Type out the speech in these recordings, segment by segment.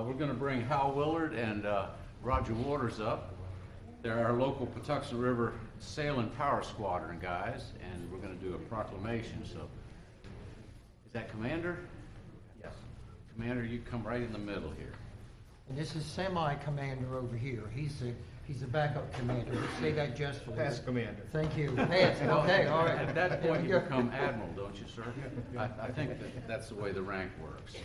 We're going to bring Hal Willard and Roger Waters up. They're our local Patuxent River Sail and Power Squadron guys, and we're going to do a proclamation. So, is that Commander? Yes. Commander, you come right in the middle here. And this is semi-commander over here. He's the backup commander. We say that justly. Past commander. Thank you. Past. Okay, all right. At that point, you become admiral, don't you, sir? I think that's the way the rank works.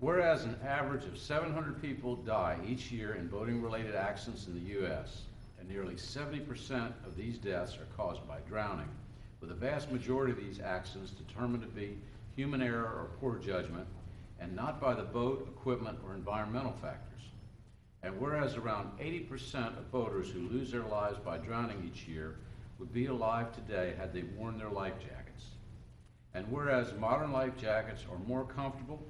Whereas an average of 700 people die each year in boating-related accidents in the U.S., and nearly 70% of these deaths are caused by drowning, with the vast majority of these accidents determined to be human error or poor judgment, and not by the boat, equipment, or environmental factors. And whereas around 80% of boaters who lose their lives by drowning each year would be alive today had they worn their life jackets. And whereas modern life jackets are more comfortable,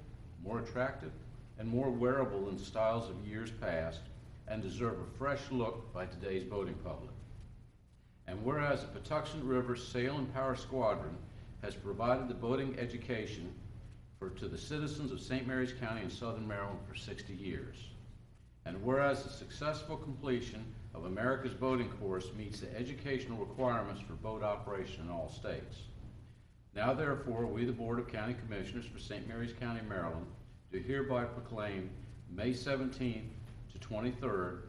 more attractive, and more wearable than styles of years past, and deserve a fresh look by today's boating public. And whereas the Patuxent River Sail and Power Squadron has provided the boating education to the citizens of St. Mary's County and Southern Maryland for 60 years. And whereas the successful completion of America's boating course meets the educational requirements for boat operation in all states. Now therefore, we the Board of County Commissioners for St. Mary's County, Maryland, do hereby proclaim May 17th to 23rd,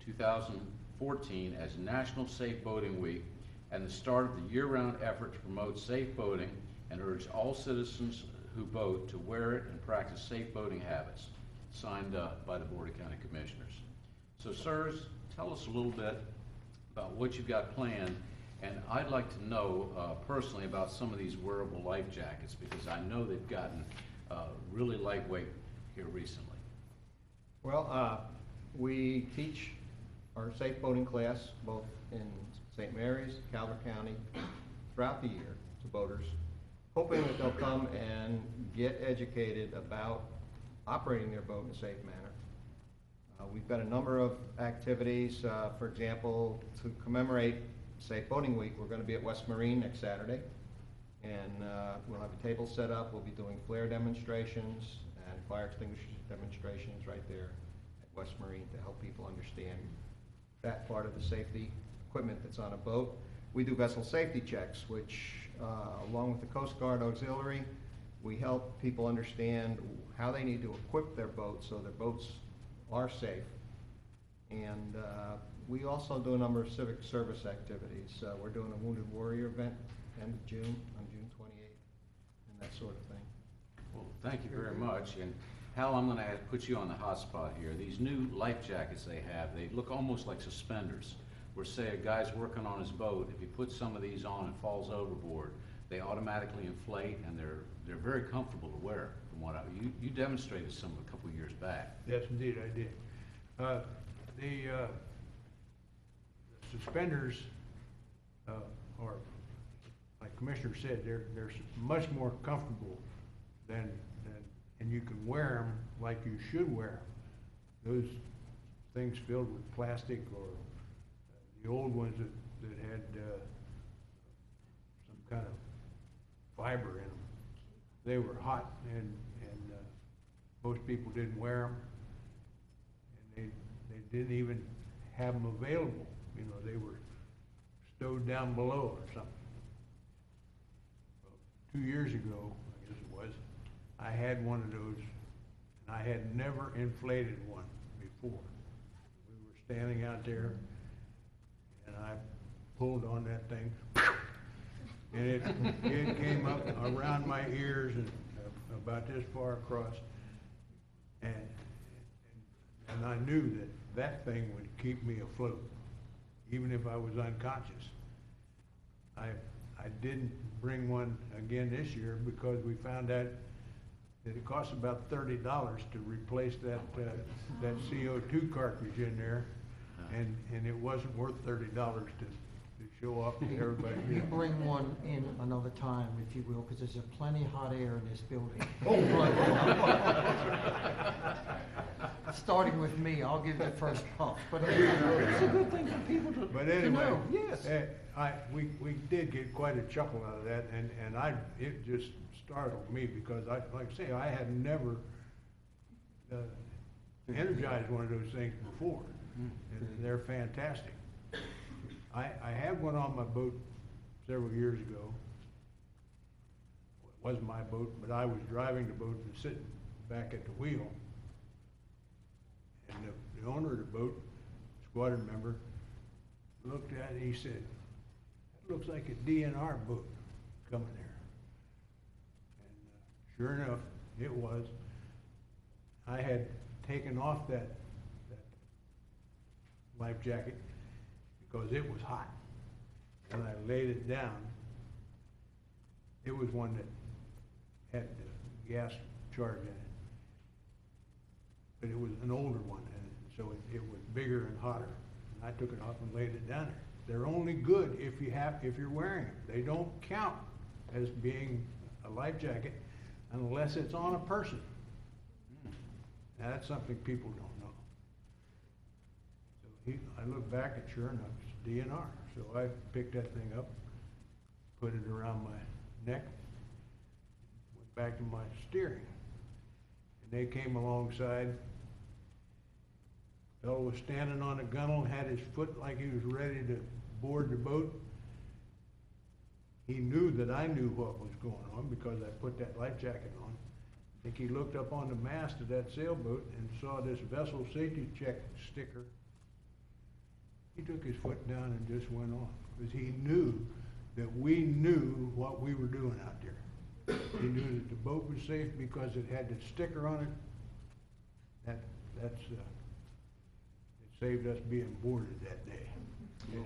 2014 as National Safe Boating Week and the start of the year-round effort to promote safe boating and urge all citizens who boat to wear it and practice safe boating habits. Signed by the Board of County Commissioners. So, sirs, tell us a little bit about what you've got planned, and I'd like to know personally about some of these wearable life jackets, because I know they've gotten really lightweight here recently. Well, we teach our safe boating class both in St. Mary's, Calvert County, throughout the year to boaters, hoping that they'll come and get educated about operating their boat in a safe manner. We've got a number of activities. For example, to commemorate Safe Boating Week, we're going to be at West Marine next Saturday, and we'll have a table set up. We'll be doing flare demonstrations and fire extinguisher demonstrations right there at West Marine to help people understand that part of the safety equipment that's on a boat. We do vessel safety checks, which along with the Coast Guard Auxiliary, we help people understand how they need to equip their boats so their boats are safe. And we also do a number of civic service activities. We're doing a Wounded Warrior event end of June, on June 28th, and that sort of thing. Well, thank you very much. And Hal, I'm going to put you on the hot spot here. These new life jackets they have, they look almost like suspenders, where say a guy's working on his boat, if he puts some of these on and falls overboard, they automatically inflate, and they're very comfortable to wear. From what you demonstrated some a couple years back. Yes, indeed, I did. The suspenders, are, like Commissioner said, they're much more comfortable than, and you can wear them like you should wear them. Those things filled with plastic, or the old ones that had some kind of fiber in them. They were hot, and most people didn't wear them, and they didn't even have them available. You know, they were stowed down below or something. Well, 2 years ago, I guess it was, I had one of those, and I had never inflated one before. We were standing out there, and I pulled on that thing, and it came up around my ears and about this far across, and I knew that thing would keep me afloat, even if I was unconscious. I didn't bring one again this year because we found out that it costs about $30 to replace that CO2 cartridge in there, and it wasn't worth $30 to show up to everybody. You bring one in another time, if you will, because there's plenty of hot air in this building. Starting with me, I'll give the first puff. But it's a good thing for people to, but anyway, to know. Yes. We did get quite a chuckle out of that, and it just startled me because, like I say, I had never energized one of those things before, and they're fantastic. I had one on my boat several years ago. It wasn't my boat, but I was driving the boat and sitting back at the wheel. And the owner of the boat, squadron member, looked at it and he said, "That looks like a DNR boat coming there." And sure enough, it was. I had taken off that life jacket because it was hot. And I laid it down. It was one that had gas charge in it. But it was an older one, and so it was bigger and hotter. And I took it off and laid it down there. They're only good if you're wearing them. They don't count as being a life jacket unless it's on a person. Now that's something people don't know. So I looked back and sure enough, it's DNR. So I picked that thing up, put it around my neck, went back to my steering. And they came alongside. Fellow was standing on a gunnel, had his foot like he was ready to board the boat. He knew that I knew what was going on because I put that life jacket on. I think he looked up on the mast of that sailboat and saw this vessel safety check sticker. He took his foot down and just went on because he knew that we knew what we were doing out there. He knew that the boat was safe because it had the sticker on it. It saved us being boarded that day.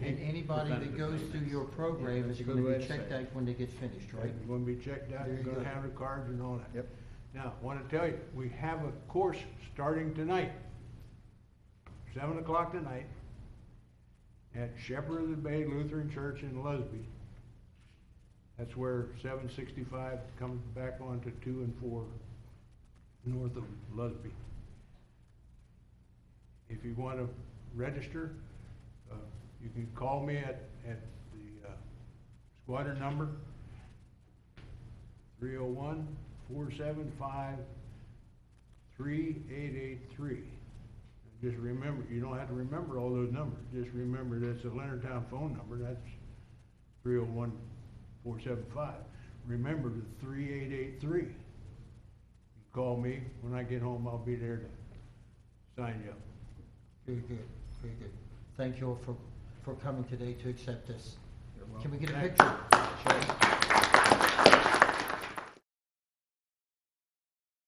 And anybody that goes through your program That's is a good gonna way be to say checked it. out when they get finished, right? They're going to be checked out, they're Very going to good. have the cards and all that. Yep. Now, I want to tell you, we have a course starting tonight, 7 o'clock tonight, at Shepherd of the Bay Lutheran Church in Lusby. That's where 765 comes back onto 2 and 4 north of Lusby. If you want to register, you can call me at the squadron number 301-475-3883. Just remember, you don't have to remember all those numbers. Just remember that's a Leonardtown phone number. That's 301-475. Remember the 3883. You call me. When I get home, I'll be there to sign you up. Very good, very good. Thank you all for coming today to accept this. You're Can we welcome. get a Thank picture? Sure.